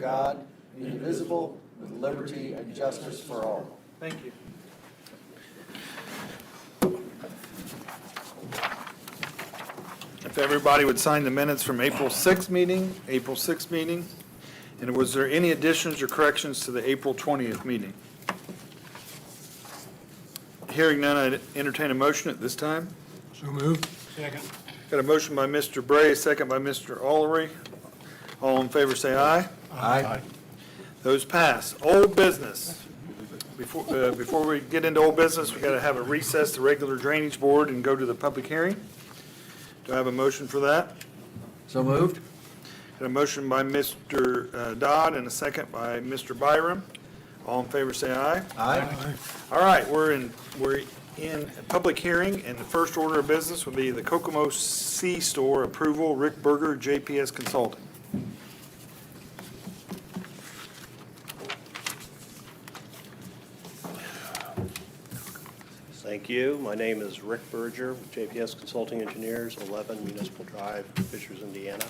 God, indivisible, with liberty and justice for all. Thank you. If everybody would sign the minutes from April 6th meeting, and was there any additions or corrections to the April 20th meeting? Hearing none, I entertain a motion at this time. So moved. Second. Got a motion by Mr. Bray, a second by Mr. Allery. All in favor say aye. Aye. Those pass. Old business. Before we get into old business, we got to have a recess to regular drainage board and go to the public hearing. Do I have a motion for that? So moved. Got a motion by Mr. Dodd and a second by Mr. Byram. All in favor say aye. Aye. All right, we're in a public hearing, and the first order of business will be the Kokomo C-Store approval, Rick Berger, JPS Consulting. Thank you. My name is Rick Berger, with JPS Consulting Engineers, 11 Municipal Drive, Fishers, Indiana.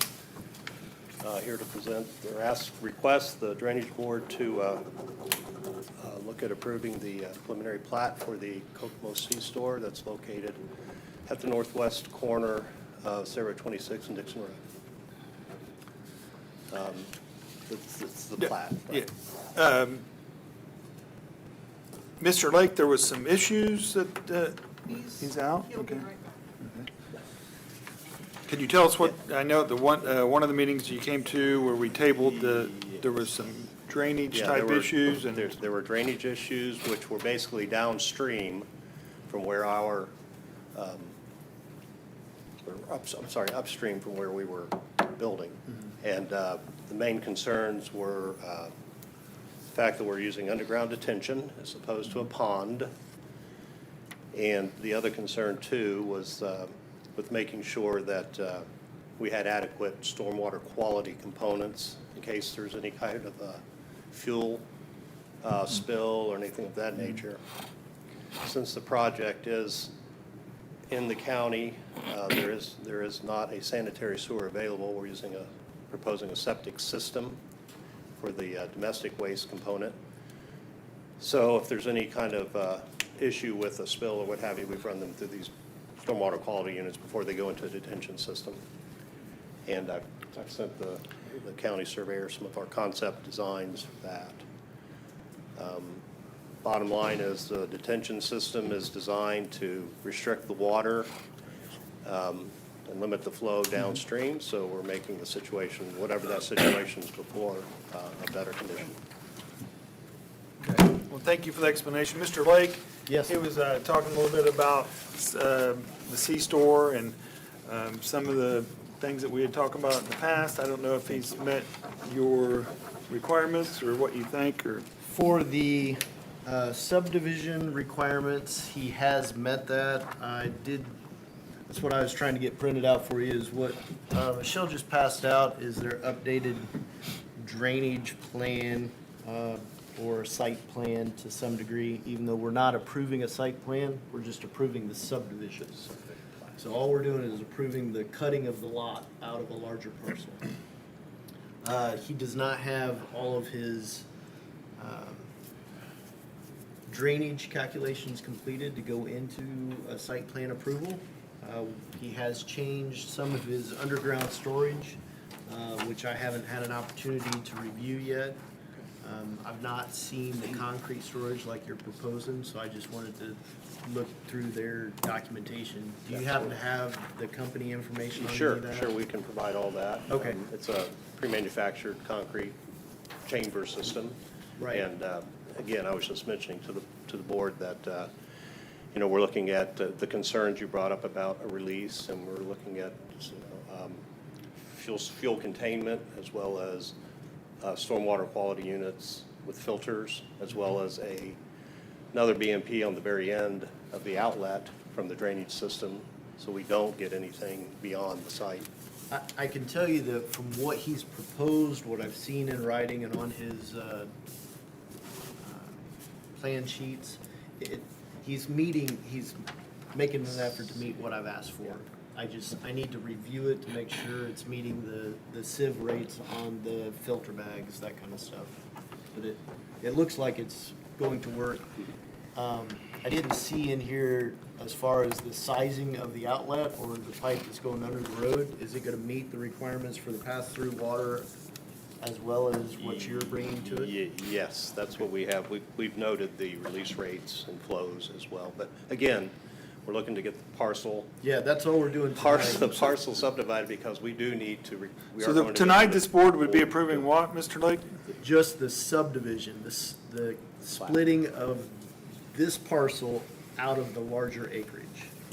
Here to present or request the Drainage Board to look at approving the preliminary plat for the Kokomo C-Store that's located at the northwest corner of Sarah 26 and Dixon Road. It's the plat. Right? Yeah. Mr. Lake, there was some issues that, he's out? Okay. Could you tell us what, I know the one of the meetings you came to where we tabled there was some drainage Yeah, type issues and. There were drainage issues which were basically downstream from where our, upstream from where we were building. And the main concerns were the fact that we're using underground detention as opposed to a pond. And the other concern too was with making sure that we had adequate stormwater quality components in case there's any kind of fuel spill or anything of that nature. Since the project is in the county, there is not a sanitary sewer available. We're proposing a septic system for the domestic waste component. So if there's any kind of issue with a spill or what have you, we've run them through these stormwater quality units before they go into a detention system. And I've sent the county surveyor some of our concept designs for that. Bottom line is the detention system is designed to restrict the water and limit the flow downstream, so we're making the situation, whatever that situation is before, a better condition. Okay. Well, thank you for the explanation. Mr. Lake? Yes. He was talking a little bit about the C-Store and some of the things that we had talked about in the past. I don't know if he's met your requirements or what you think, or. For the subdivision requirements, he has met that. That's what I was trying to get printed out for you, is what Michelle just passed out is their updated drainage plan or site plan to some degree. Even though we're not approving a site plan, we're just approving the subdivisions. So all we're doing is approving the cutting of the lot out of a larger parcel. He does not have all of his drainage calculations completed to go into a site plan approval. He has changed some of his underground storage, which I haven't had an opportunity to review yet. I've not seen the concrete storage like you're proposing, so I just wanted to look through their documentation. Do you happen to have the company information on any of that? Sure, we can provide all that. Okay. It's a pre-manufactured concrete chamber system. Right. And again, I was just mentioning to the board that we're looking at the concerns you brought up about a release, and we're looking at fuel containment as well as stormwater quality units with filters, as well as another BMP on the very end of the outlet from the drainage system, so we don't get anything beyond the site. I can tell you that from what he's proposed, what I've seen in writing and on his plan sheets, he's making an effort to meet what I've asked for. I need to review it to make sure it's meeting the sieve rates on the filter bags, that kind of stuff. But it looks like it's going to work. I didn't see in here as far as the sizing of the outlet or the pipe that's going under the road. Is it gonna meet the requirements for the pass-through water as well as what you're bringing to it? Yes, that's what we have. We've noted the release rates and flows as well. But again, we're looking to get the parcel Yeah, that's all we're doing the tonight. parcel subdivided because we do need to, we are So going to. tonight, this board would be approving what, Mr. Lake? Just the subdivision, the splitting of this parcel out of the larger acreage.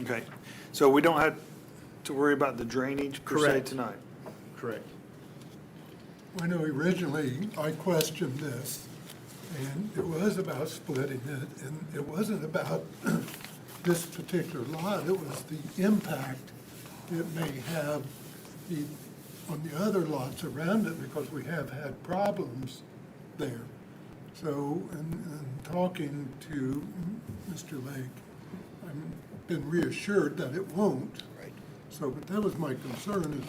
Okay, so we don't have to worry about the drainage per se Correct. tonight? Correct. I know originally I questioned this, and it was about splitting it, and it wasn't about this particular lot, it was the impact it may have on the other lots around it, because we have had problems there. So, in talking to Mr. Lake, I've been reassured that it won't. Right. So, but that was my concern, is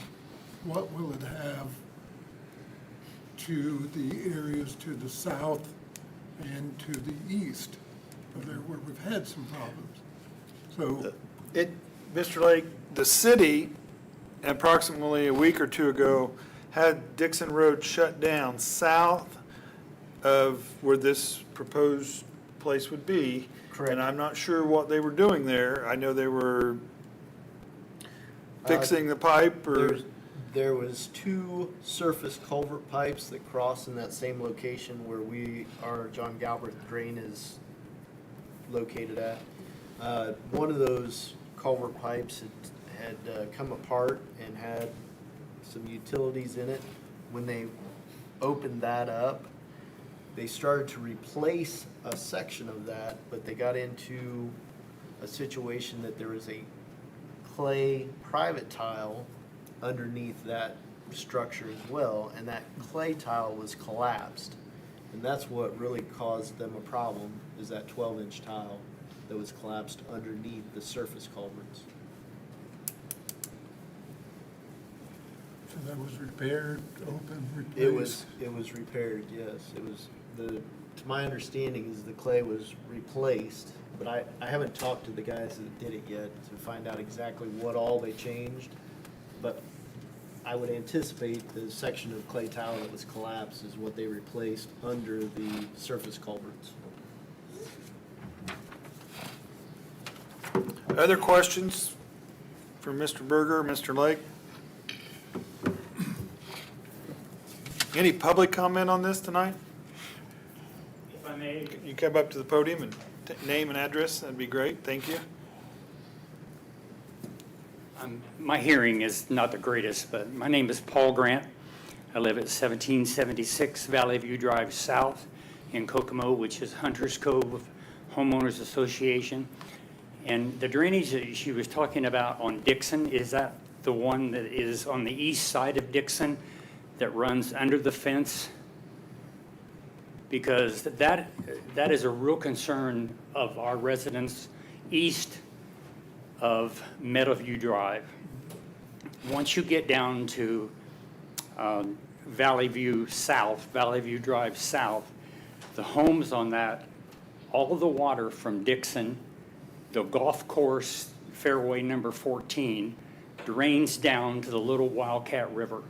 what will it have to the areas to the south and to the east, where we've had some problems. So, Mr. Lake, the city, approximately a week or two ago, had Dixon Road shut down south of where this proposed place would be. Correct. And I'm not sure what they were doing there. I know they were fixing the pipe or, There was 2 surface culvert pipes that cross in that same location where our John Galbraith drain is located at. One of those culvert pipes had come apart and had some utilities in it. When they opened that up, they started to replace a section of that, but they got into a situation that there was a clay private tile underneath that structure as well, and that clay tile was collapsed. And that's what really caused them a problem, is that 12-inch tile that was collapsed underneath the surface culverts. so that was repaired, open, replaced. It was repaired, yes. It was, to my understanding is the clay was replaced, but I haven't talked to the guys that did it yet to find out exactly what all they changed. But I would anticipate the section of clay tile that was collapsed is what they replaced under the surface culverts. other questions for Mr. Berger, Mr. Lake? Any public comment on this tonight? If I may, You come up to the podium and name and address, that'd be great, thank you. my hearing is not the greatest, but my name is Paul Grant. I live at 1776 Valley View Drive South in Kokomo, which is Hunters Cove Homeowners Association. And the drainage that she was talking about on Dixon, is that the one that is on the east side of Dixon that runs under the fence? Because that is a real concern of our residents east of Meadowview Drive. Once you get down to Valley View South, Valley View Drive South, the homes on that, all of the water from Dixon, the golf course fairway number 14, drains down to the little Wildcat River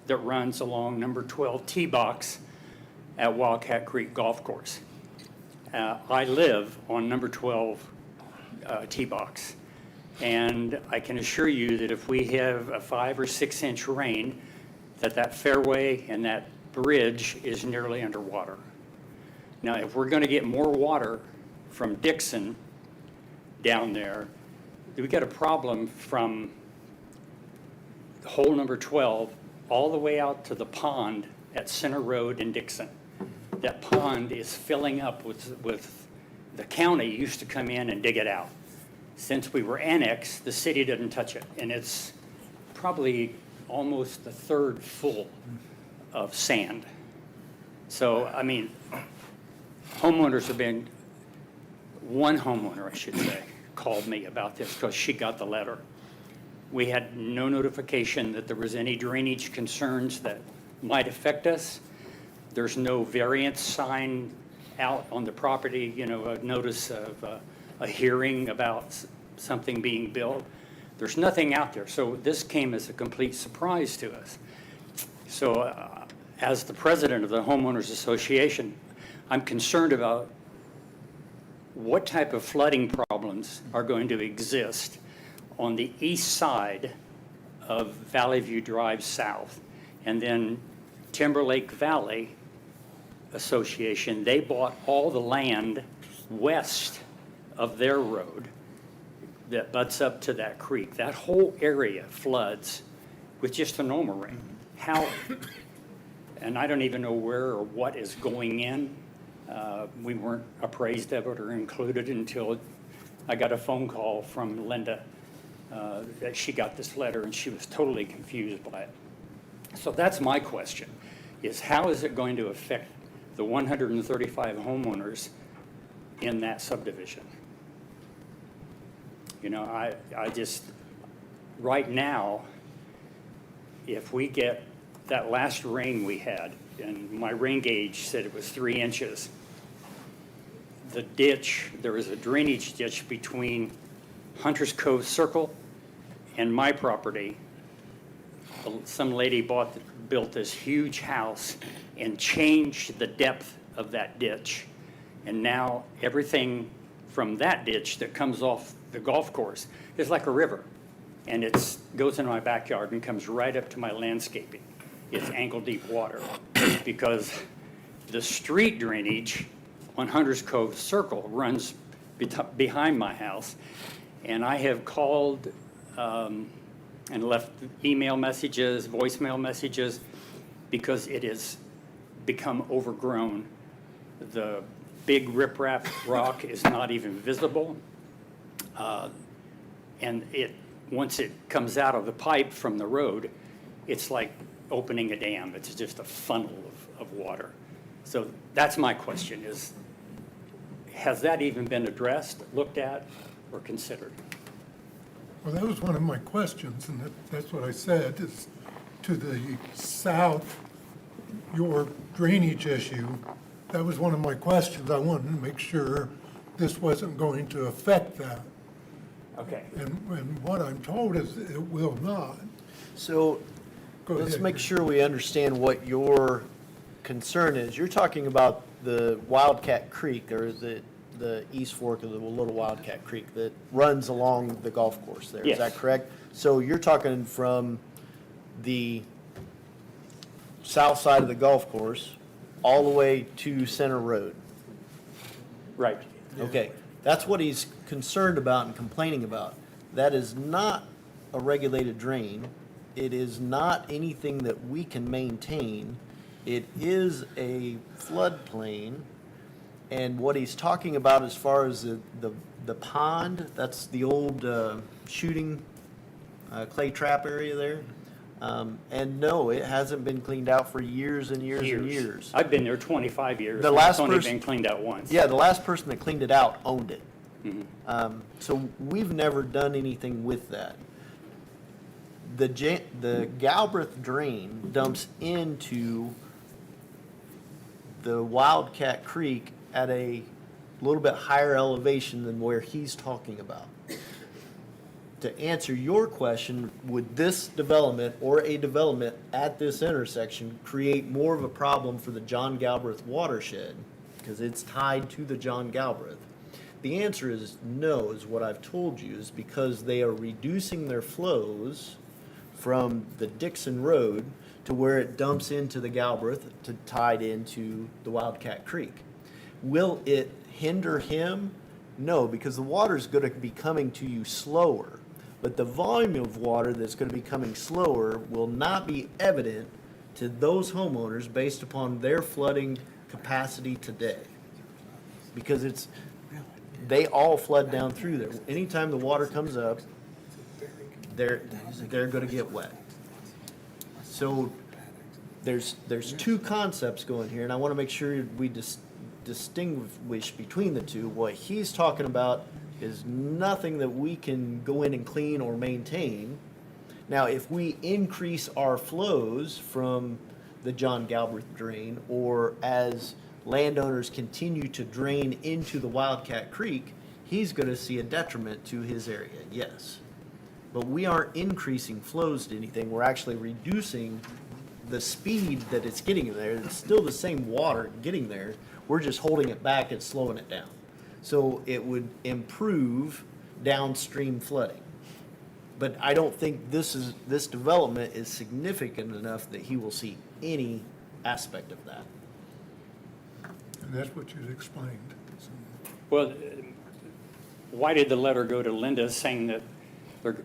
that runs along number 12 tee box at Wildcat Creek Golf Course. I live on number 12 tee box. And I can assure you that if we have a 5 or 6 inch rain, that fairway and that bridge is nearly underwater. Now, if we're going to get more water from Dixon down there, we got a problem from hole number 12 all the way out to the pond at Center Road in Dixon. That pond is filling up with the county used to come in and dig it out. Since we were annexed, the city didn't touch it, and it's probably almost the third full of sand. So, I mean, homeowners have been, one homeowner, I should say, called me about this because she got the letter. We had no notification that there was any drainage concerns that might affect us. There's no variance sign out on the property, you know, a notice of a hearing about something being built. There's nothing out there. So this came as a complete surprise to us. So as the president of the Homeowners Association, I'm concerned about what type of flooding problems are going to exist on the east side of Valley View Drive South. And then Timberlake Valley Association, they bought all the land west of their road that butts up to that creek. That whole area floods with just a normal rain. How, and I don't even know where or what is going in. We weren't appraised of it or included until I got a phone call from Linda that she got this letter and she was totally confused by it. So that's my question, is how is it going to affect the 135 homeowners in that subdivision? You know, I just, right now, if we get that last rain we had, and my rain gauge said it was 3 inches, the ditch, there was a drainage ditch between Hunter's Cove Circle and my property. Some lady built this huge house and changed the depth of that ditch. And now everything from that ditch that comes off the golf course is like a river. And it goes into my backyard and comes right up to my landscaping. It's ankle-deep water because the street drainage on Hunter's Cove Circle runs behind my house. And I have called and left email messages, voicemail messages, because it has become overgrown. The big riprap rock is not even visible. And once it comes out of the pipe from the road, it's like opening a dam. It's just a funnel of water. So that's my question is, has that even been addressed, looked at, or considered? Well, that was one of my questions, and that's what I said, is to the south, your drainage issue, that was one of my questions. I wanted to make sure this wasn't going to affect that. Okay. And what I'm told is it will not. So Go let's ahead, make Rick. sure we understand what your concern is. You're talking about the Wildcat Creek, or the east fork of the Little Wildcat Creek that runs along the golf course there. Is that Yes. correct? So you're talking from the south side of the golf course all the way to Center Road. Right. Okay, that's what he's concerned about and complaining about. That is not a regulated drain. It is not anything that we can maintain. It is a floodplain. And what he's talking about as far as the pond, that's the old shooting clay trap area there. And no, it hasn't been cleaned out for years and years and years. I've been there 25 years. The and last It's only person- been cleaned out once. Yeah, the last person that cleaned it out owned it. Mm-hmm. So we've never done anything with that. The Galbraith drain dumps into the Wildcat Creek at a little bit higher elevation than where he's talking about. To answer your question, would this development or a development at this intersection create more of a problem for the John Galbraith watershed? Because it's tied to the John Galbraith. The answer is no, is what I've told you, is because they are reducing their flows from the Dixon Road to where it dumps into the Galbraith to tied into the Wildcat Creek. Will it hinder him? No, because the water is going to be coming to you slower. But the volume of water that's going to be coming slower will not be evident to those homeowners based upon their flooding capacity today. Because they all flood down through there. Anytime the water comes up, they're going to get wet. So there's two concepts going here, and I want to make sure we distinguish between the two. What he's talking about is nothing that we can go in and clean or maintain. Now, if we increase our flows from the John Galbraith drain, or as landowners continue to drain into the Wildcat Creek, he's gonna see a detriment to his area, yes. But we aren't increasing flows to anything, we're actually reducing the speed that it's getting there. It's still the same water getting there, we're just holding it back and slowing it down. So it would improve downstream flooding. But I don't think this development is significant enough that he will see any aspect of that. And that's what you'd explained. So, Well, why did the letter go to Linda saying that, the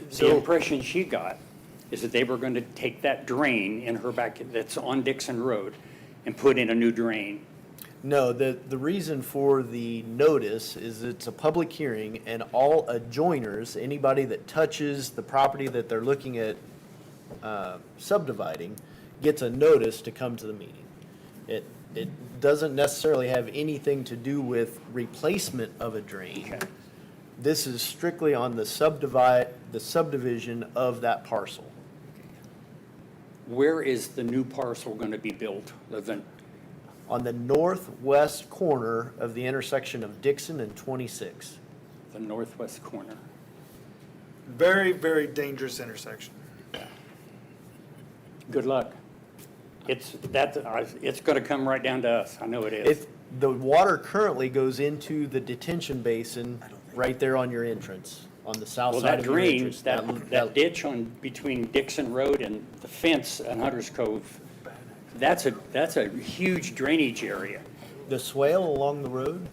So- impression she got is that they were going to take that drain in her back, that's on Dixon Road, and put in a new drain? No, the reason for the notice is it's a public hearing and all adjoiners, anybody that touches the property that they're looking at subdividing, gets a notice to come to the meeting. It doesn't necessarily have anything to do with replacement of a drain. Okay. This is strictly on the subdivision of that parcel. Where is the new parcel going to be built? On the northwest corner of the intersection of Dixon and 26. The northwest corner. Very, very dangerous intersection. Good luck. It's going to come right down to us. I know it is. If the water currently goes into the detention basin right there on your entrance, on the south Well, side that of your drain, entrance. that ditch on, between Dixon Road and the fence on Hunter's Cove, that's a huge drainage area. The swale along the road,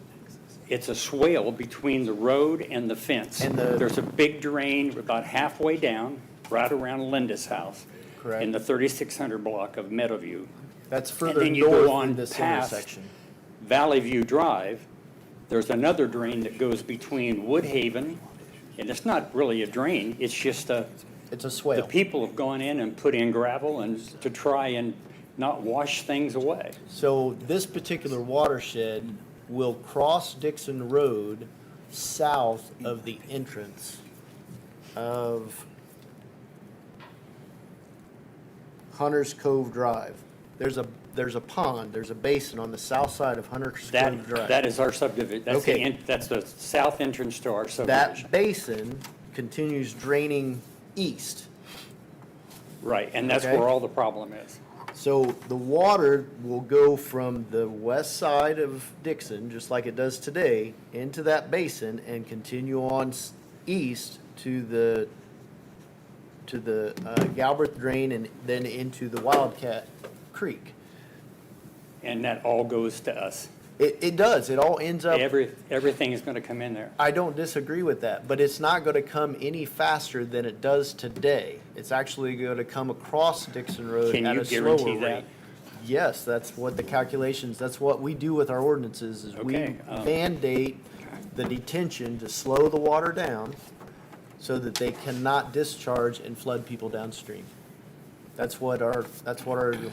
It's a swale between the road and the fence. And the- There's a big drain about halfway down, right around Linda's house. Correct. In the 3600 block of Meadowview. that's And further then you go north on in this past intersection. Valley View Drive. There's another drain that goes between Woodhaven, and it's not really a drain, it's just It's a the swale. people have gone in and put in gravel and to try and not wash things away. So this particular watershed will cross Dixon Road south of the entrance of Hunter's Cove Drive. There's a pond, there's a basin on the south side of Hunter's Cove Drive. That is our subdivision, Okay. that's the south entrance to our That subdivision. basin continues draining east. Right, and that's Okay. where all the problem is. So the water will go from the west side of Dixon, just like it does today, into that basin and continue on east to the Galbraith Drain and then into the Wildcat Creek. And that all goes to us. It does, it all ends up, Everything is gonna come in there. I don't disagree with that, but it's not gonna come any faster than it does today. It's actually gonna come across Dixon Road Can at you a slower rate. guarantee that? Yes, that's what the calculations, that's what we do with our ordinances, is we Okay, mandate the detention to slow the water down so that they cannot discharge and flood people downstream. That's what our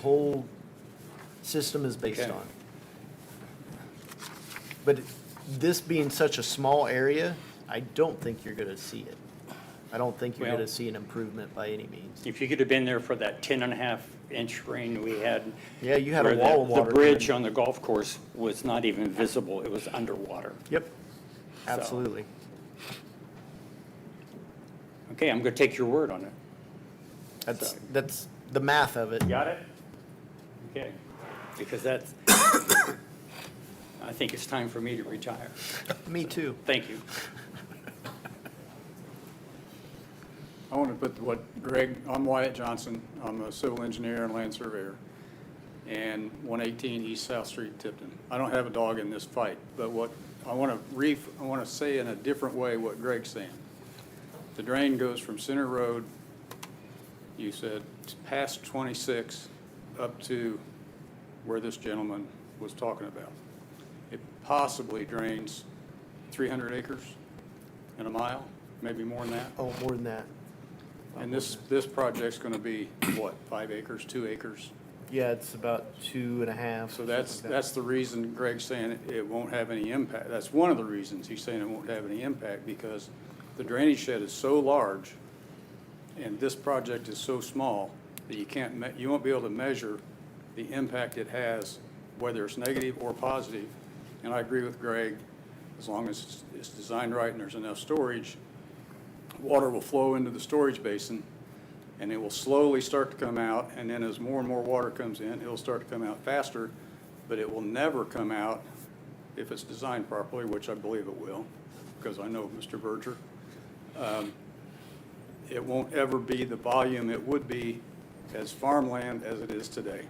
whole system is based Okay. on. But this being such a small area, I don't think you're gonna see it. I don't think you're Well- gonna see an improvement by any means. If you could have been there for that 10.5 inch rain we had. Yeah, you had a where wall of water The bridge coming. on the golf course was not even visible, it was underwater. Yep, absolutely. Okay, I'm gonna take your word on it. That's the math of it. Got it? Okay, because that's, I think it's time for me to retire. Me too. Thank you. I want to put what Greg, I'm Wyatt Johnson. I'm a civil engineer and land surveyor. And 118 East South Street, Tipton. I don't have a dog in this fight, but what I want to say in a different way what Greg's saying. The drain goes from Center Road, you said, past 26 up to where this gentleman was talking about. It possibly drains 300 acres in a mile, maybe more than that. Oh, more than that. And this project's gonna be, what, 5 acres, 2 acres? Yeah, it's about 2.5. So that's the reason Greg's saying it won't have any impact. That's one of the reasons he's saying it won't have any impact, because the drainage shed is so large, And this project is so small that you won't be able to measure the impact it has, whether it's negative or positive. And I agree with Greg, as long as it's designed right and there's enough storage, water will flow into the storage basin, and it will slowly start to come out, and then as more and more water comes in, it'll start to come out faster, but it will never come out, if it's designed properly, which I believe it will, because I know Mr. Berger. It won't ever be the volume it would be as farmland as it is today.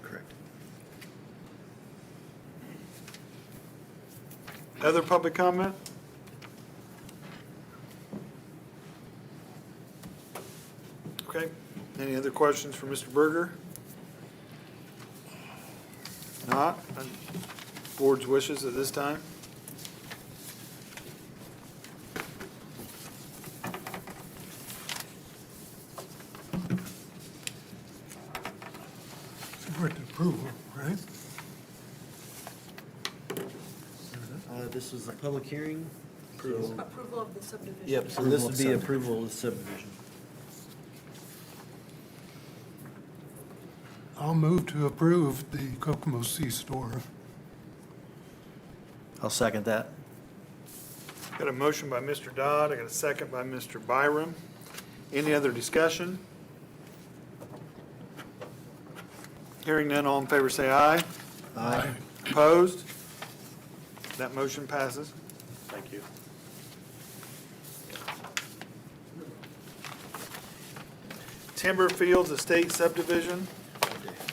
Correct. Other public comment? Okay, any other questions for Mr. Berger? Not, board's wishes at this time? Support the approval, right? This was a public hearing. so- Approval of the subdivision. Yep, so this would be approval of the subdivision. I'll move to approve the Kokomo C-Store. I'll second that. Got a motion by Mr. Dodd, I got a second by Mr. Byram. Any other discussion? Hearing none, all in favor say aye. Aye. Opposed? That motion passes. Thank you. Timber Fields Estate Subdivision,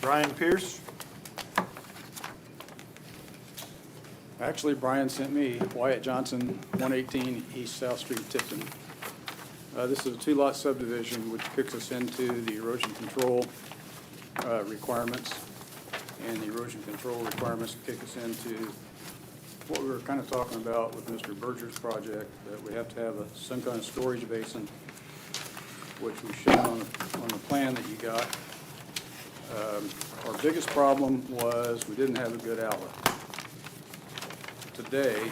Brian Pierce. Actually, Brian sent me Wyatt Johnson, 118 East South Street, Tipton. This is a two-lot subdivision which kicks us into the erosion control requirements. And the erosion control requirements kick us into what we were kind of talking about with Mr. Berger's project, that we have to have some kind of storage basin, which we showed on the plan that you got. Our biggest problem was we didn't have a good outlet. Today,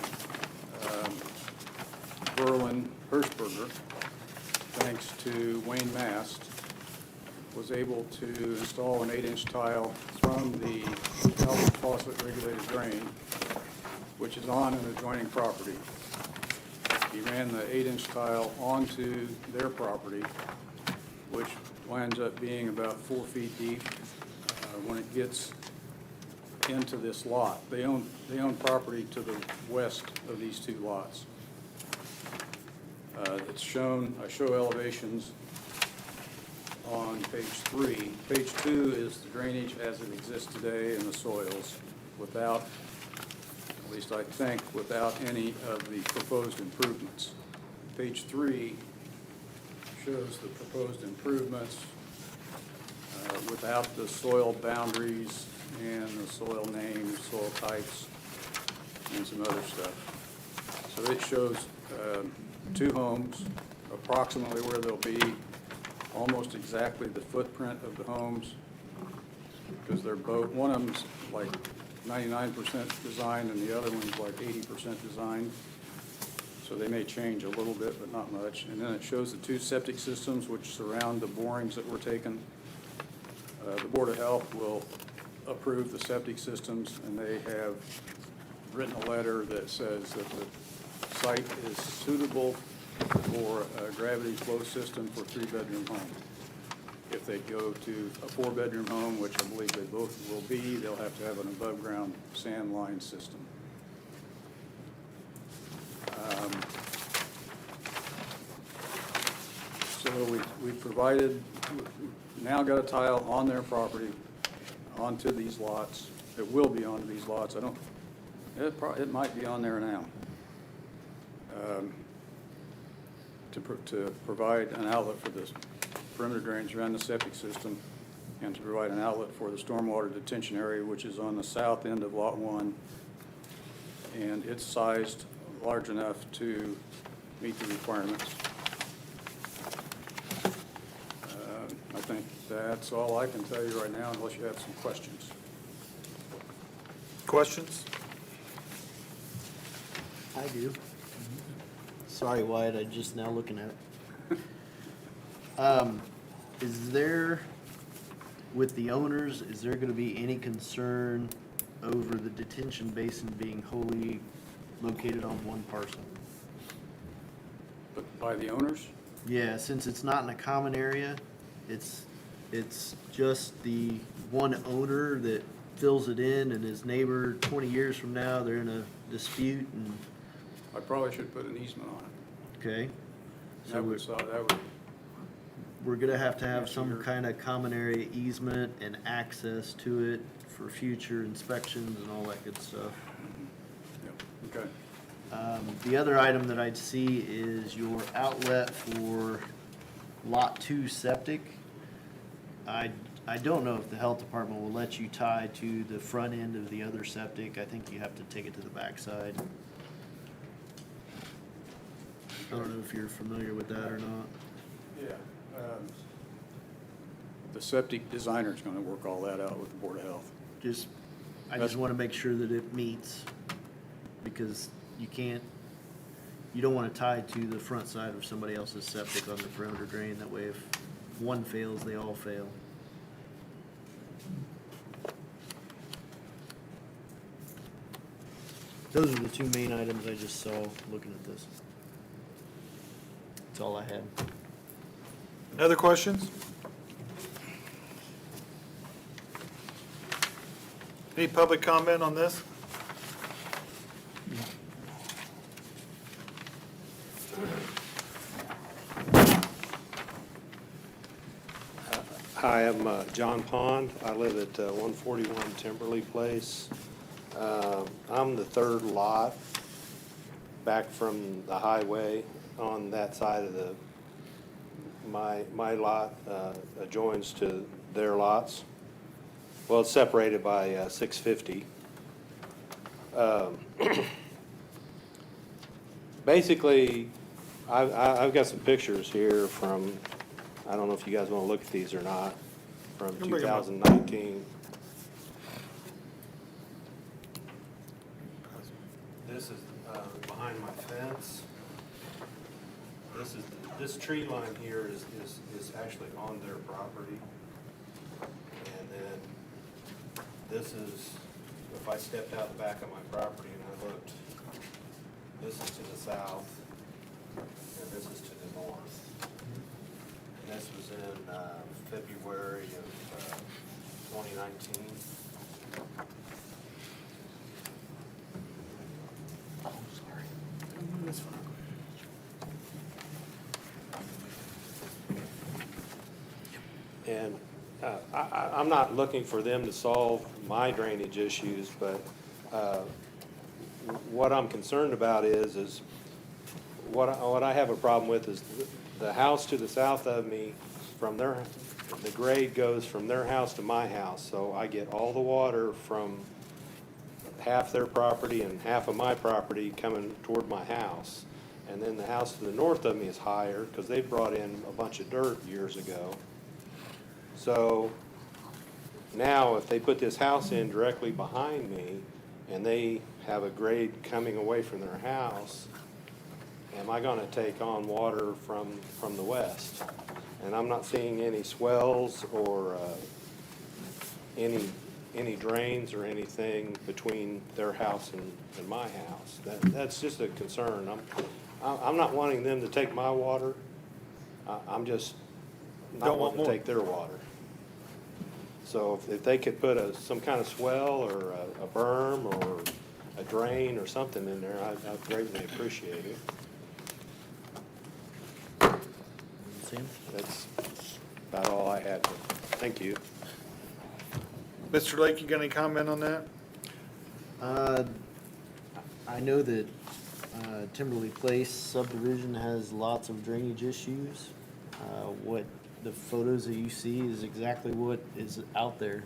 Berlin Hirschberger, thanks to Wayne Mast, was able to install an 8-inch tile from the Albert Faucet regulated drain, which is on an adjoining property. He ran the 8-inch tile onto their property, which winds up being about 4 feet deep when it gets into this lot. They own property to the west of these two lots. It's shown, I show elevations on page 3. Page 2 is the drainage as it exists today in the soils without, at least I think, without any of the proposed improvements. Page 3 shows the proposed improvements without the soil boundaries and the soil names, soil types, and some other stuff. So it shows 2 homes, approximately where they'll be, almost exactly the footprint of the homes, because they're both, one of them's like 99% designed and the other one's like 80% designed. So they may change a little bit, but not much. And then it shows the 2 septic systems which surround the borings that were taken. The Board of Health will approve the septic systems, and they have written a letter that says that the site is suitable for a gravity flow system for a 3-bedroom home. If they go to a 4-bedroom home, which I believe they both will be, they'll have to have an above-ground sand line system. So we provided, now got a tile on their property, onto these lots. It will be onto these lots. It might be on there now. To provide an outlet for this perimeter drains around the septic system, and to provide an outlet for the stormwater detention area, which is on the south end of Lot 1. And it's sized large enough to meet the requirements. I think that's all I can tell you right now, unless you have some questions. Questions? I do. Sorry, Wyatt, I'm just now looking at it. Is there, with the owners, is there gonna be any concern over the detention basin being wholly located on one parcel? But by the owners? Yeah, since it's not in a common area, it's just the one owner that fills it in, and his neighbor 20 years from now, they're in a dispute, and, I probably should put an easement on it. okay? So That would, we're gonna have to have Yes, some you're- kind of common area easement and access to it for future inspections and all that good stuff. yeah, okay. The other item that I'd see is your outlet for Lot 2 septic. I don't know if the health department will let you tie to the front end of the other septic. I think you have to take it to the backside. I don't know if you're familiar with that or not. Yeah. The septic designer's gonna work all that out with the Board of Health. I just That's- wanna make sure that it meets, because you don't wanna tie to the front side of somebody else's septic on the perimeter drain. That way if one fails, they all fail. Those are the two main items I just saw looking at this. That's all I had. Other questions? Any public comment on this? Hi, I'm John Pond. I live at 141 Timberley Place. I'm the third lot back from the highway on that side of my lot adjoins to their lots. Well, it's separated by 650. Basically, I've got some pictures here from, I don't know if you guys want to look at these or not, from Bring 'em up. 2019. This is behind my fence. This tree line here is actually on their property. And then this is, if I stepped out the back of my property and I looked, this is to the south, and this is to the north. And this was in February of 2019. Oh, sorry. That's fine. And I'm not looking for them to solve my drainage issues, but what I'm concerned about is what I have a problem with is the house to the south of me, the grade goes from their house to my house, so I get all the water from half their property and half of my property coming toward my house. And then the house to the north of me is higher, because they brought in a bunch of dirt years ago. So now, if they put this house in directly behind me, and they have a grade coming away from their house, am I gonna take on water from the west? And I'm not seeing any swells or any drains or anything between their house and my house. That's just a concern. I'm not wanting them to take my water. I'm just Don't not want wanting to more. take their water. So if they could put some kind of swell or a berm or a drain or something in there, I'd greatly appreciate it. Sam? That's about all I had. Thank you. Mr. Lake, you got any comment on that? I know that Timberley Place subdivision has lots of drainage issues. What the photos that you see is exactly what is out there.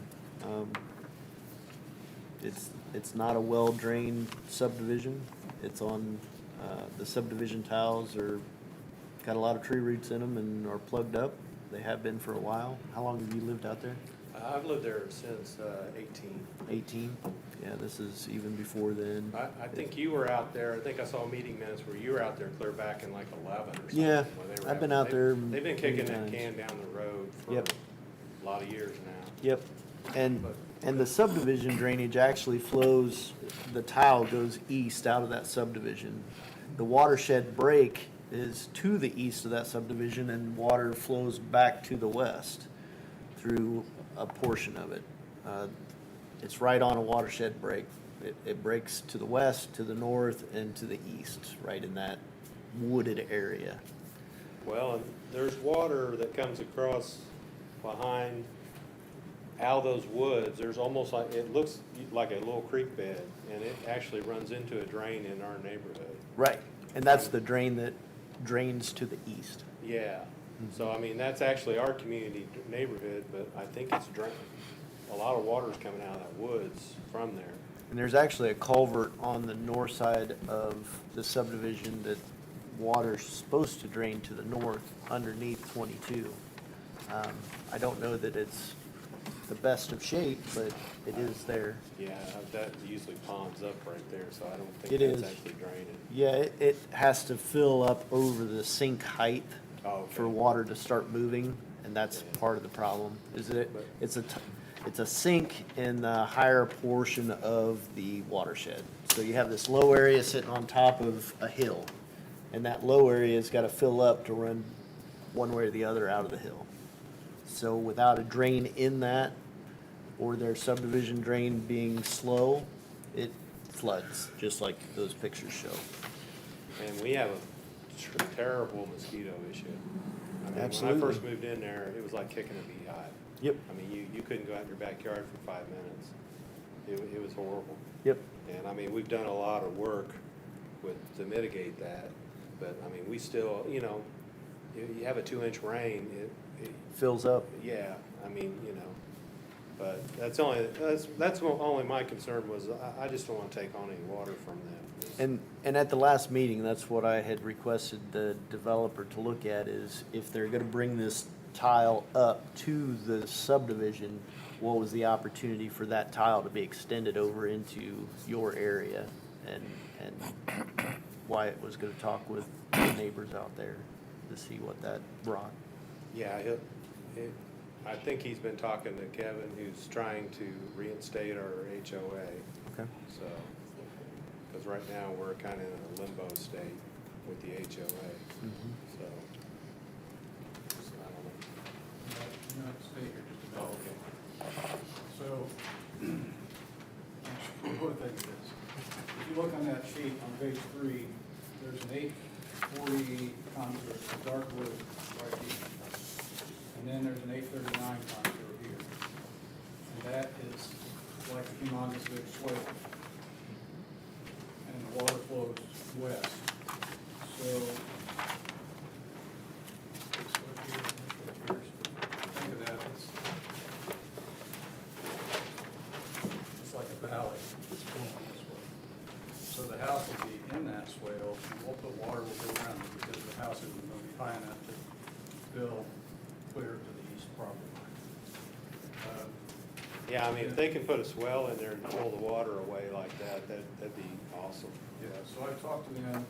It's not a well-drained subdivision. It's on, the subdivision tiles got a lot of tree roots in them and are plugged up. They have been for a while. How long have you lived out there? I've lived there since 18. 18? Yeah, this is even before then. I think you were out there, I think I saw meeting minutes where you were out there clear back in like 11 or something. Yeah, when they were I've been having- out there They've been kicking many that times. can down the road for Yep. a lot of years now. Yep, and the subdivision drainage actually flows, the tile goes east out of that subdivision. The watershed break is to the east of that subdivision, and water flows back to the west through a portion of it. It's right on a watershed break. It breaks to the west, to the north, and to the east, right in that wooded area. Well, and there's water that comes across behind out of those woods. There's almost like, it looks like a little creek bed, and it actually runs into a drain in our neighborhood. Right, and that's the drain that drains to the east. Yeah, so I mean, that's actually our community neighborhood, but I think it's drain, a lot of water's coming out of that woods from there. And there's actually a culvert on the north side of the subdivision that water's supposed to drain to the north underneath 22. I don't know that it's the best of shape, but it is there. Yeah, that usually ponds up right there, so I don't think It that's is. actually draining. Yeah, it has to fill up over the sink height Oh, okay. for water to start moving, and that's part of the problem, is that it's a sink in the higher portion of the watershed. So you have this low area sitting on top of a hill, and that low area's gotta fill up to run one way or the other out of the hill. So without a drain in that, or their subdivision drain being slow, it floods, just like those pictures show. And we have a terrible mosquito issue. I mean, Absolutely. when I first moved in there, it was like kicking a beehive. Yep. I mean, you couldn't go out in your backyard for 5 minutes. It was horrible. Yep. And I mean, we've done a lot of work to mitigate that, but I mean, we still, you know, you have a 2-inch rain, Fills up. yeah, I mean, you know, but that's only my concern was, I just don't want to take on any water from them. And at the last meeting, that's what I had requested the developer to look at, is if they're gonna bring this tile up to the subdivision, what was the opportunity for that tile to be extended over into your area? And Wyatt was gonna talk with the neighbors out there to see what that brought. Yeah, I think he's been talking to Kevin, who's trying to reinstate our HOA. Okay. So, because right now, we're kind of in a limbo state with the HOA, so. I don't know. You have to stay here just a Oh, minute. okay. So, what I think it is, if you look on that sheet on page 3, there's an 840 contour, a dark blue right here. And then there's an 839 contour here. And that is like a humongous big swale. And the water flows west. So, think of that, it's like a valley that's flowing this way. So the house will be in that swale, and we'll put water will go around it because the house isn't going to be high enough to fill clear to the east property line. Yeah, I mean, if they can put a swell in there and pull the water away like that, that'd be awesome. Yeah, so I talked to them,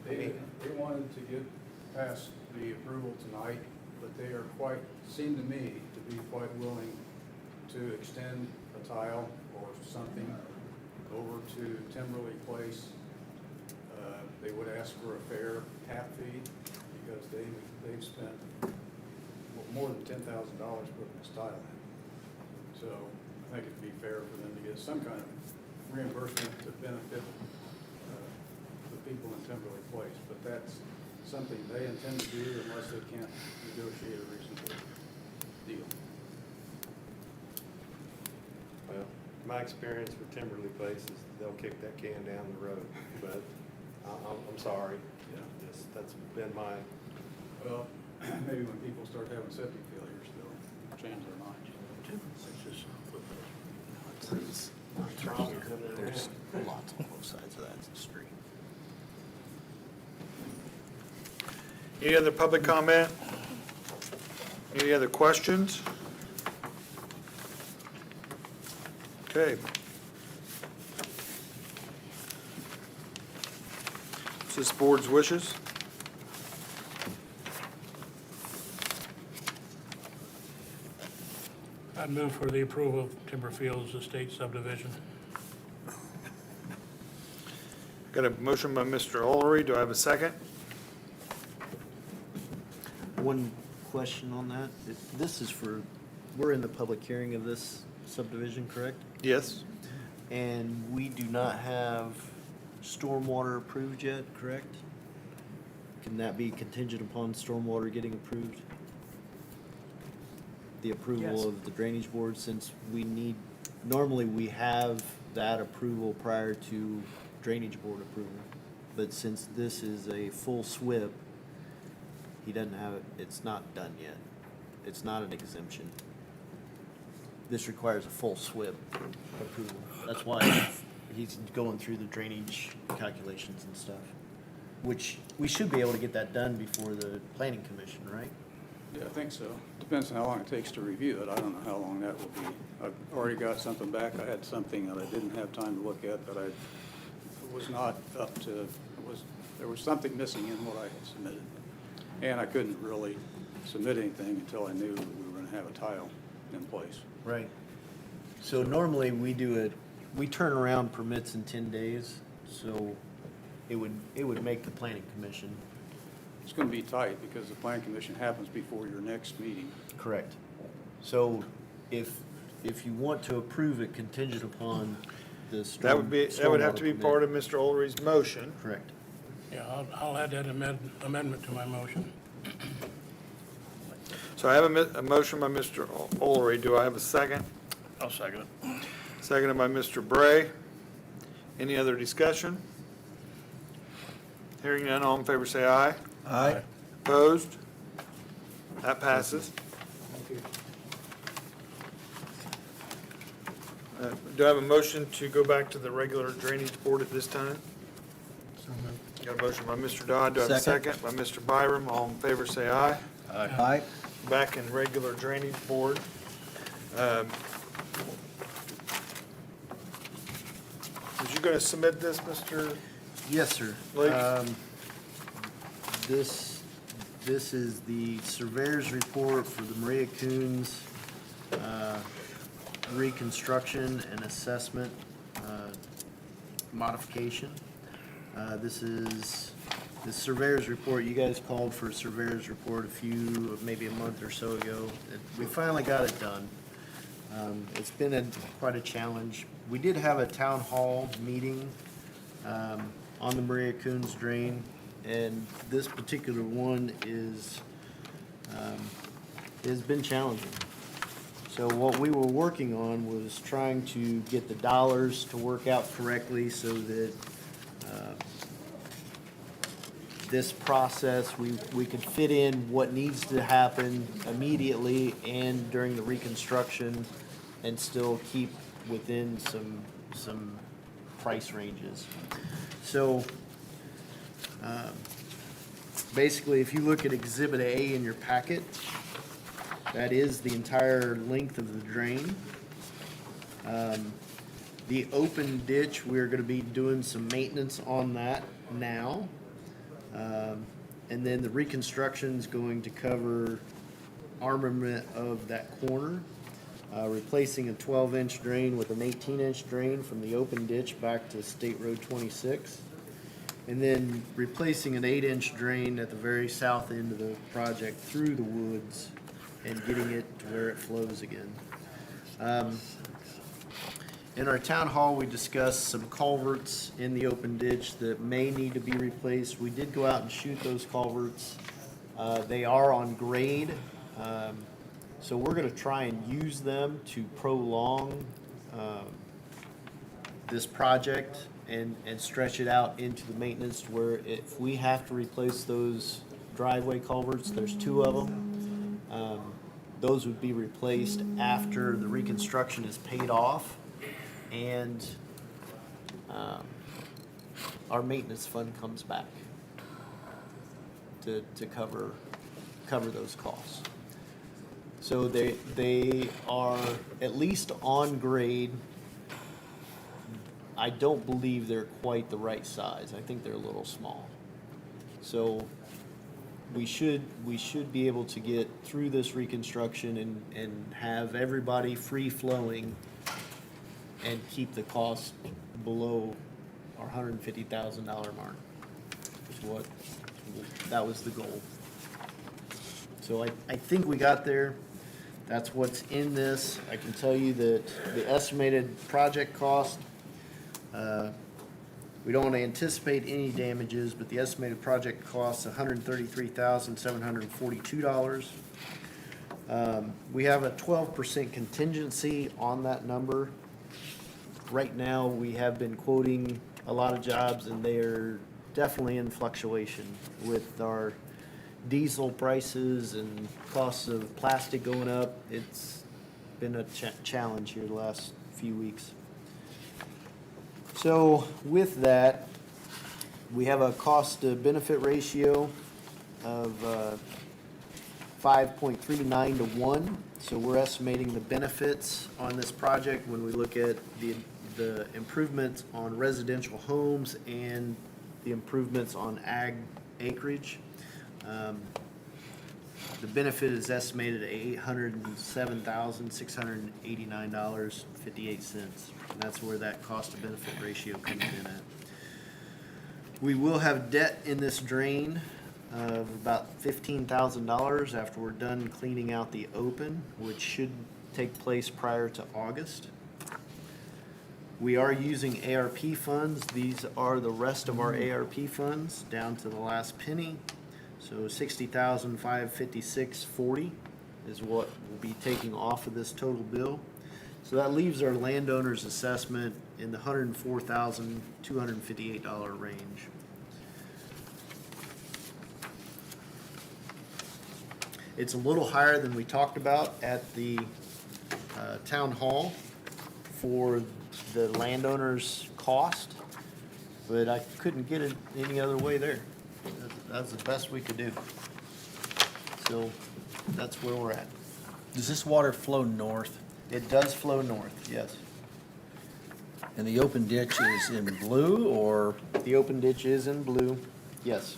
they wanted to get past the approval tonight, but they are seem to me to be quite willing to extend a tile or something over to Timberley Place. They would ask for a fair tap fee because they've spent more than $10,000 putting this tile in. So I think it'd be fair for them to get some kind of reimbursement to benefit the people in Timberley Place. But that's something they intend to do unless they can't negotiate a reasonable deal. Well, my experience with Timberley Place is they'll kick that can down the road, but I'm sorry. Yeah. That's been my, Well, maybe when people start having septic failures, they'll change their minds. There's lots on both sides of that street. Any other public comment? Any other questions? Okay. It's this board's wishes. I'd move for the approval of Timberfields Estate subdivision. Got a motion by Mr. Olery. Do I have a second? One question on that. This is for, we're in the public hearing of this subdivision, correct? Yes. And we do not have stormwater approved yet, correct? Can that be contingent upon stormwater getting approved? The approval of the drainage board, since we need, normally we have that approval prior to drainage board approval. But since this is a full SWIP, he doesn't have it, it's not done yet. It's not an exemption. This requires a full SWIP approval. That's why he's going through the drainage calculations and stuff. Which, we should be able to get that done before the planning commission, right? Yeah, I think so. Depends on how long it takes to review it. I don't know how long that will be. I've already got something back. I had something that I didn't have time to look at that I was not up to, there was something missing in what I had submitted. And I couldn't really submit anything until I knew that we were gonna have a tile in place. Right. So normally we do it, we turn around permits in 10 days, so it would make the planning commission. It's gonna be tight because the plan commission happens before your next meeting. Correct. So if you want to approve it contingent upon the That would have to be part of Mr. Olery's motion. Correct. Yeah, I'll add that amendment to my motion. So I have a motion by Mr. Olery. Do I have a second? I'll second it. Seconded by Mr. Bray. Any other discussion? Hearing none, all in favor say aye. Aye. Opposed? That passes. Do I have a motion to go back to the regular drainage board at this time? Got a motion by Mr. Dodd. Do I have a Second. second by Mr. Byram? All in favor say aye. Aye. Back in regular drainage board. Was you gonna submit this, Mr.? Yes, sir. Blake? This is the surveyor's report for the Maria Coons reconstruction and assessment modification. This is the surveyor's report. You guys called for a surveyor's report maybe a month or so ago. We finally got it done. It's been quite a challenge. We did have a town hall meeting on the Maria Coons drain, and this particular one has been challenging. So what we were working on was trying to get the dollars to work out correctly so that this process, we could fit in what needs to happen immediately and during the reconstruction and still keep within some price ranges. So, basically, if you look at Exhibit A in your packet, that is the entire length of the drain. The open ditch, we're gonna be doing some maintenance on that now. And then the reconstruction's going to cover armament of that corner, replacing a 12-inch drain with an 18-inch drain from the open ditch back to State Road 26. And then replacing an 8-inch drain at the very south end of the project through the woods and getting it to where it flows again. In our town hall, we discussed some culverts in the open ditch that may need to be replaced. We did go out and shoot those culverts. They are on grade, so we're gonna try and use them to prolong this project and stretch it out into the maintenance to where if we have to replace those driveway culverts, there's 2 of them. Those would be replaced after the reconstruction is paid off and our maintenance fund comes back to cover those costs. So they are at least on grade. I don't believe they're quite the right size. I think they're a little small. So we should be able to get through this reconstruction and have everybody free flowing and keep the cost below our $150,000 mark. That was the goal. So I think we got there. That's what's in this. I can tell you that the estimated project cost, we don't anticipate any damages, but the estimated project cost is $133,742. We have a 12% contingency on that number. Right now, we have been quoting a lot of jobs, and they are definitely in fluctuation with our diesel prices and costs of plastic going up. It's been a challenge here the last few weeks. So with that, we have a cost to benefit ratio of 5.39 to 1. So we're estimating the benefits on this project when we look at the improvements on residential homes and the improvements on ag acreage. The benefit is estimated at $807,689.58. And that's where that cost to benefit ratio comes in at. We will have debt in this drain of about $15,000 after we're done cleaning out the open, which should take place prior to August. We are using ARP funds. These are the rest of our ARP funds down to the last penny. So $60,556.40 is what we'll be taking off of this total bill. So that leaves our landowner's assessment in the $104,258 range. It's a little higher than we talked about at the town hall for the landowner's cost, but I couldn't get it any other way there. That's the best we could do. So that's where we're at. Does this water flow north? It does flow north, yes. And the open ditch is in blue, or? The open ditch is in blue, yes.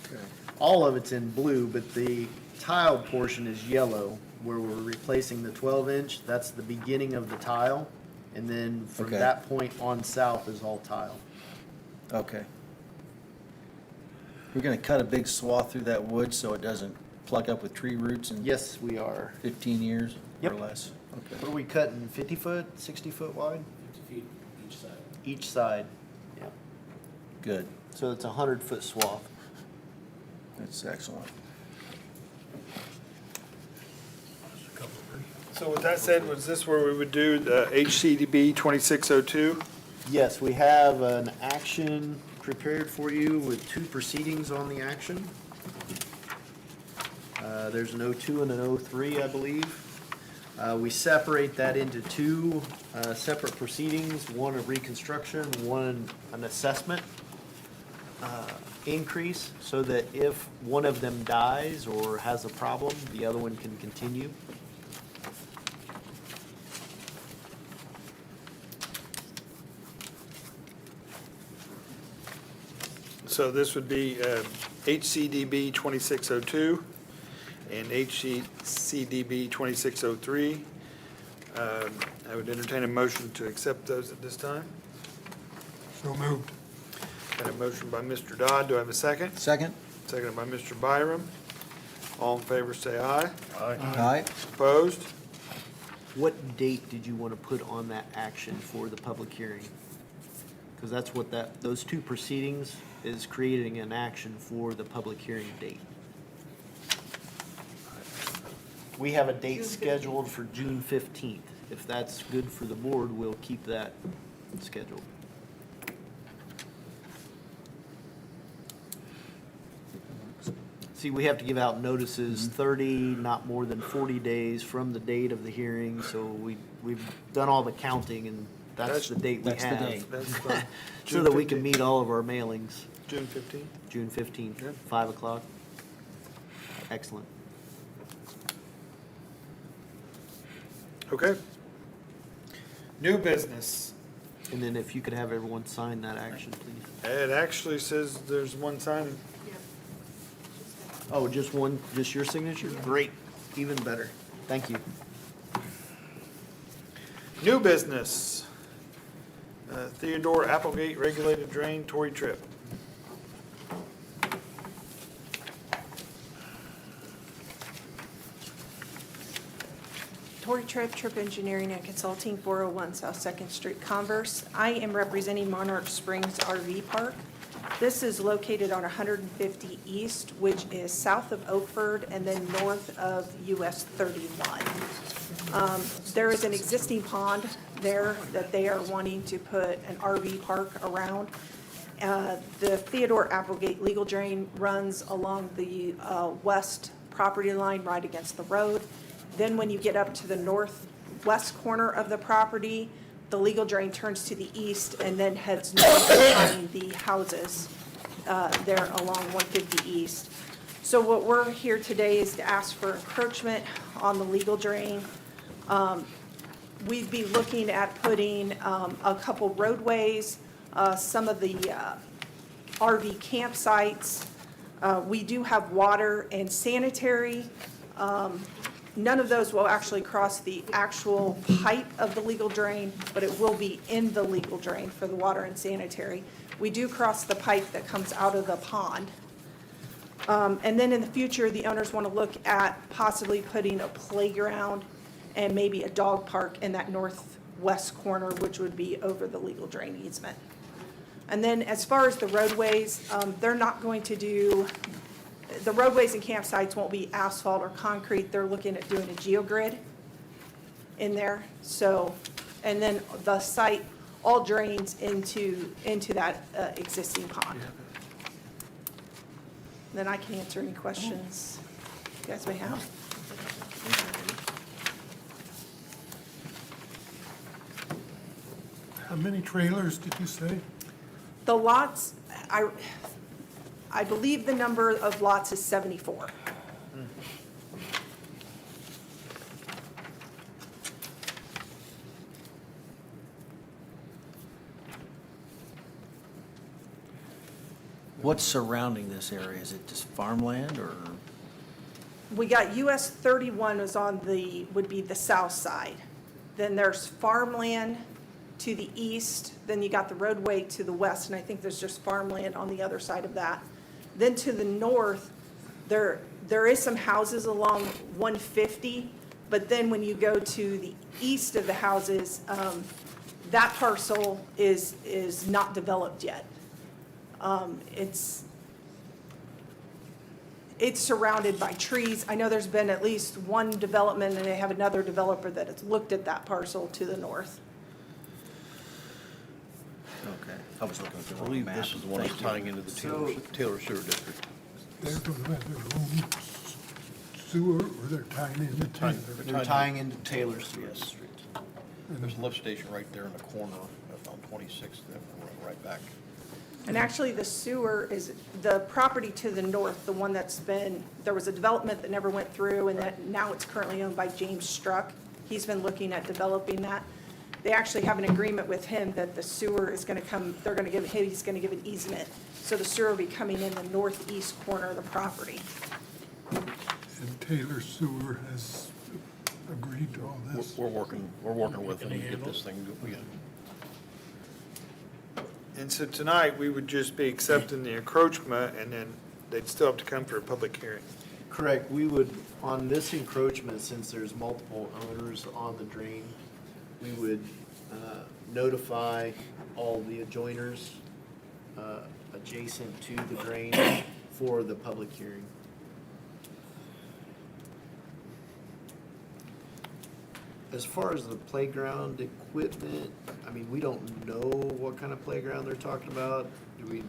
All of it's in blue, but the tile portion is yellow, where we're replacing the 12-inch. That's the beginning of the tile, and then from Okay. that point on south is all tile. Okay. We're gonna cut a big swath through that wood so it doesn't plug up with tree roots in Yes, we are. 15 years or Yep. less? What Okay. are we cutting, 50 foot, 60 foot wide? 50 feet each side. Each side, yeah. Good. So it's a 100-foot swath. That's excellent. So with that said, was this where we would do the HCDB 2602? Yes, we have an action prepared for you with 2 proceedings on the action. There's an 02 and an 03, I believe. We separate that into 2 separate proceedings, one a reconstruction, one an assessment increase, so that if one of them dies or has a problem, the other one can continue. So this would be HCDB 2602 and HCDB 2603. I would entertain a motion to accept those at this time. So moved. Got a motion by Mr. Dodd. Do I have a second? Second? Seconded by Mr. Byram. All in favor, say aye. Aye. Opposed? What date did you want to put on that action for the public hearing? Because that's what those 2 proceedings is creating an action for the public hearing date. We have a date scheduled for June 15th. If that's good for the board, we'll keep that scheduled. See, we have to give out notices 30, not more than 40 days from the date of the hearing, so we've done all the counting, and that's the date we That's the have. date. That's fine. So that we can meet all of our mailings, June 15th? June 15th, Yep. 5 o'clock. Excellent. Okay. New business. And then if you could have everyone sign that action, please. It actually says there's one signing. Oh, just one, just your signature? Great, even better. Thank you. New business. Theodore Applegate Regulated Drain, Tory Tripp. Tori Tripp, Tripp Engineering and Consulting, 401 South Second Street, Converse. I am representing Monarch Springs RV Park. This is located on 150 East, which is south of Oakford and then north of US 31. There is an existing pond there that they are wanting to put an RV park around. The Theodore Applegate legal drain runs along the west property line right against the road. Then when you get up to the northwest corner of the property, the legal drain turns to the east and then heads north behind the houses there along 150 East. So what we're here today is to ask for encroachment on the legal drain. We'd be looking at putting a couple roadways, some of the RV campsites. We do have water and sanitary. None of those will actually cross the actual pipe of the legal drain, but it will be in the legal drain for the water and sanitary. We do cross the pipe that comes out of the pond. And then in the future, the owners want to look at possibly putting a playground and maybe a dog park in that northwest corner, which would be over the legal drain easement. And then as far as the roadways, they're not going to do, the roadways and campsites won't be asphalt or concrete. They're looking at doing a geogrid in there. So, and then the site all drains into that existing pond. Then I can answer any questions you guys may have. How many trailers did you say? The lots, I believe the number of lots is 74. What's surrounding this area? Is it just farmland or? We got US 31 was on the, would be the south side. Then there's farmland to the east, then you got the roadway to the west, and I think there's just farmland on the other side of that. Then to the north, there is some houses along 150, but then when you go to the east of the houses, that parcel is not developed yet. It's surrounded by trees. I know there's been at least one development, and they have another developer that has looked at that parcel to the north. Okay, I was looking at the I wrong believe map. this is the one that's Thank you. tying into the Taylor Sewer District. They're going to have their own sewer, or they're tying into Taylor? They're tying into Taylor's, yes. There's a lift station right there in the corner on 26th, right back. And actually, the sewer is the property to the north, the one that's been, there was a development that never went through, and that now it's currently owned by James Struck. He's been looking at developing that. They actually have an agreement with him that the sewer is going to come, they're going to give, he's going to give an easement. So the sewer will be coming in the northeast corner of the property. And Taylor Sewer has agreed to all this. We're working with them to get this thing, And so tonight, we would just be accepting the encroachment, and then they'd still have to come for a public hearing. Correct, we would, on this encroachment, since there's multiple owners on the drain, we would notify all the adjoiners adjacent to the drain for the public hearing. As far as the playground equipment, I mean, we don't know what kind of playground they're talking about. Do we?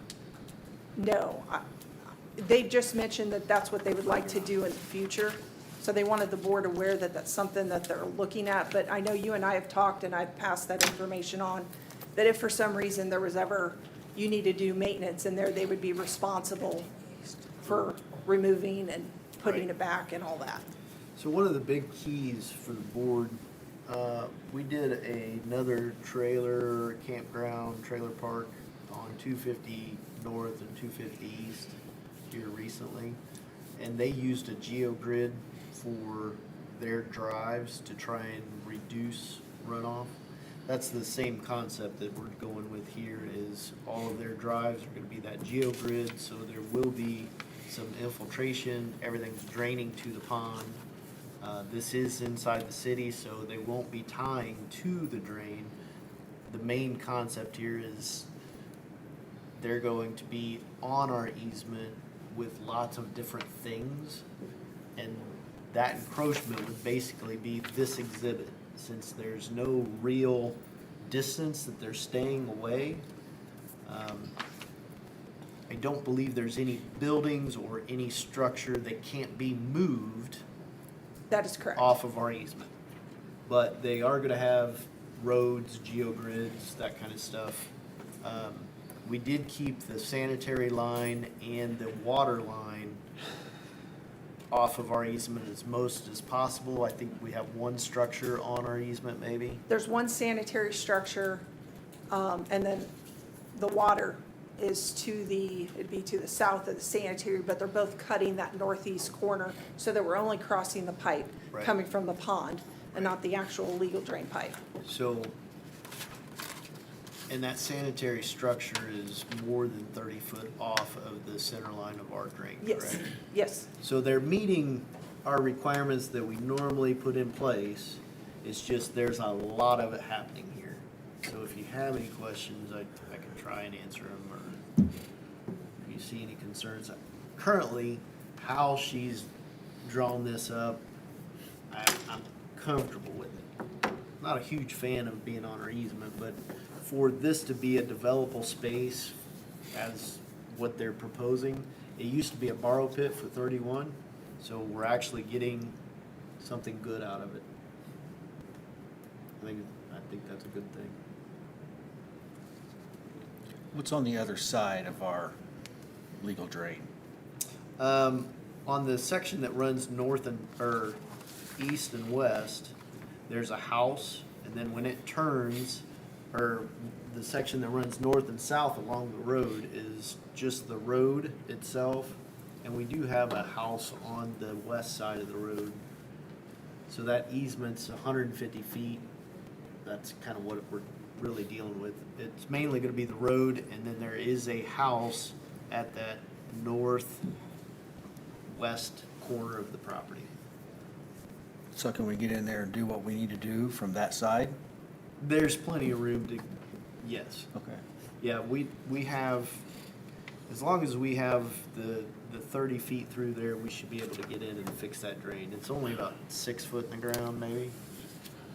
No, they just mentioned that that's what they would like to do in the future. So they wanted the board aware that that's something that they're looking at. But I know you and I have talked, and I've passed that information on, that if for some reason there was ever, you need to do maintenance in there, they would be responsible for removing and putting it back and all that. So one of the big keys for the board, we did another trailer campground, trailer park on 250 North and 250 East here recently. and they used a GeoGrid for their drives to try and reduce runoff. That's the same concept that we're going with here, is all of their drives are gonna be that GeoGrid, so there will be some infiltration, everything's draining to the pond. This is inside the city, so they won't be tying to the drain. The main concept here is they're going to be on our easement with lots of different things, and that encroachment would basically be this exhibit. Since there's no real distance that they're staying away, I don't believe there's any buildings or any structure that can't be moved That is correct. off of our easement. But they are gonna have roads, geogrids, that kind of stuff. We did keep the sanitary line and the water line off of our easement as most as possible. I think we have one structure on our easement, maybe. There's one sanitary structure, and then the water is it'd be to the south of the sanitary, but they're both cutting that northeast corner, so that we're only crossing the pipe Right. coming from the pond and not the actual legal drain pipe. So, and that sanitary structure is more than 30 foot off of the center line of our drain, Yes, correct? yes. So they're meeting our requirements that we normally put in place. It's just there's a lot of it happening here. So if you have any questions, I can try and answer them, or if you see any concerns. Currently, how she's drawn this up, I'm comfortable with it. Not a huge fan of being on our easement, but for this to be a developable space as what they're proposing, it used to be a borrow pit for 31, so we're actually getting something good out of it. I think that's a good thing. What's on the other side of our legal drain? On the section that runs north or east and west, there's a house, and then when it turns, or the section that runs north and south along the road is just the road itself, and we do have a house on the west side of the road. So that easement's 150 feet. That's kind of what we're really dealing with. It's mainly gonna be the road, and then there is a house at that northwest corner of the property. So can we get in there and do what we need to do from that side? There's plenty of room to, yes. Okay. Yeah, we have, as long as we have the 30 feet through there, we should be able to get in and fix that drain. It's only about 6 foot in the ground, maybe.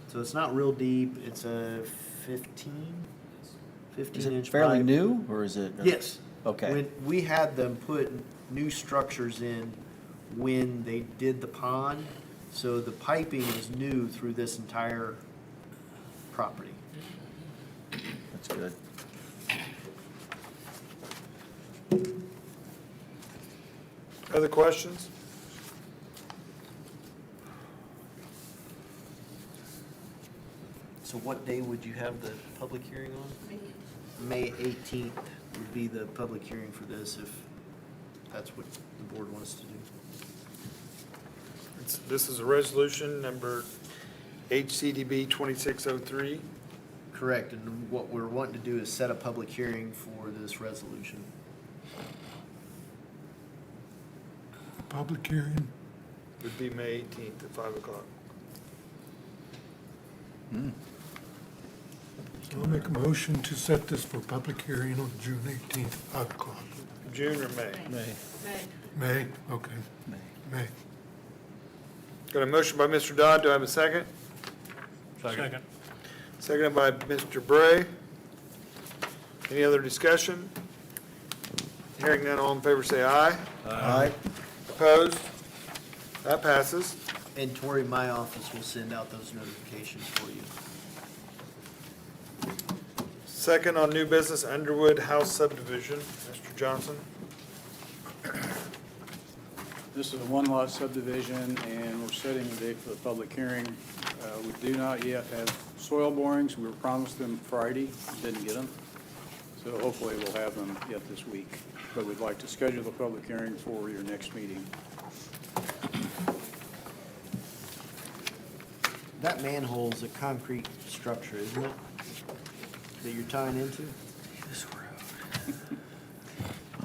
So it's not real deep. It's a 15 Is it inch fairly pipe. new, or is it? Yes. Okay. When we had them put new structures in when they did the pond, so the piping is new through this entire property. That's good. Other questions? So what day would you have the public hearing on? May 18th would be the public hearing for this, if that's what the board wants to do. This is a resolution number HCDB 2603. Correct, and what we're wanting to do is set a public hearing for this resolution. Public hearing, Would be May 18th at 5 o'clock. I'll make a motion to set this for public hearing on June 18th, 5 o'clock. June or May? May, okay, May. Got a motion by Mr. Dodd. Do I have a second? Second. Seconded by Mr. Bray. Any other discussion? Hearing none, all in favor say aye. Aye. Opposed? That passes. And Tori, my office will send out those notifications for you. Second on new business, Underwood House subdivision. Mr. Johnson? This is a one-lot subdivision, and we're setting the date for the public hearing. We do not yet have soil borings. We were promised them Friday, didn't get them. So hopefully we'll have them yet this week. But we'd like to schedule the public hearing for your next meeting. That manhole's a concrete structure, isn't it? That you're tying into?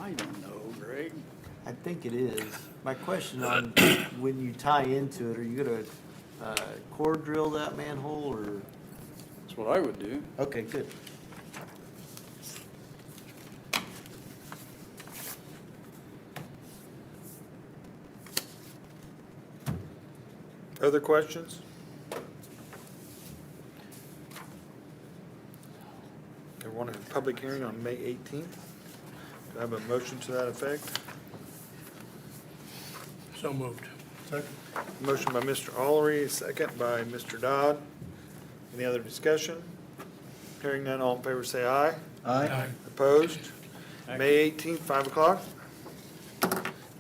I don't know, Greg. I think it is. My question on when you tie into it, are you gonna core drill that manhole or? That's what I would do. Okay, good. Other questions? They want a public hearing on May 18th. Do I have a motion to that effect? So moved. Motion by Mr. Allery, second by Mr. Dodd. Any other discussion? Hearing none, all in favor say aye. Aye. Opposed? May 18th, 5 o'clock.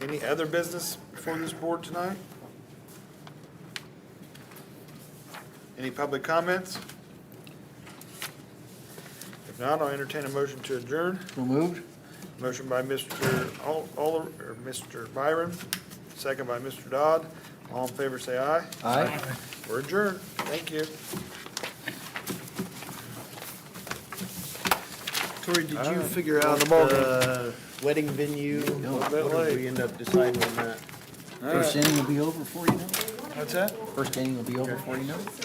Any other business before this board tonight? Any public comments? If not, I'll entertain a motion to adjourn. So moved? Motion by Mr. Aller, or Mr. Byron, second by Mr. Dodd. All in favor say aye. Aye. We're adjourned. Thank you. Tori, did you Alright. figure out On the ball game. the wedding venue? What bit did late. we end up deciding on that? First inning will be over before you know it. What's that? First inning will be over before you know it.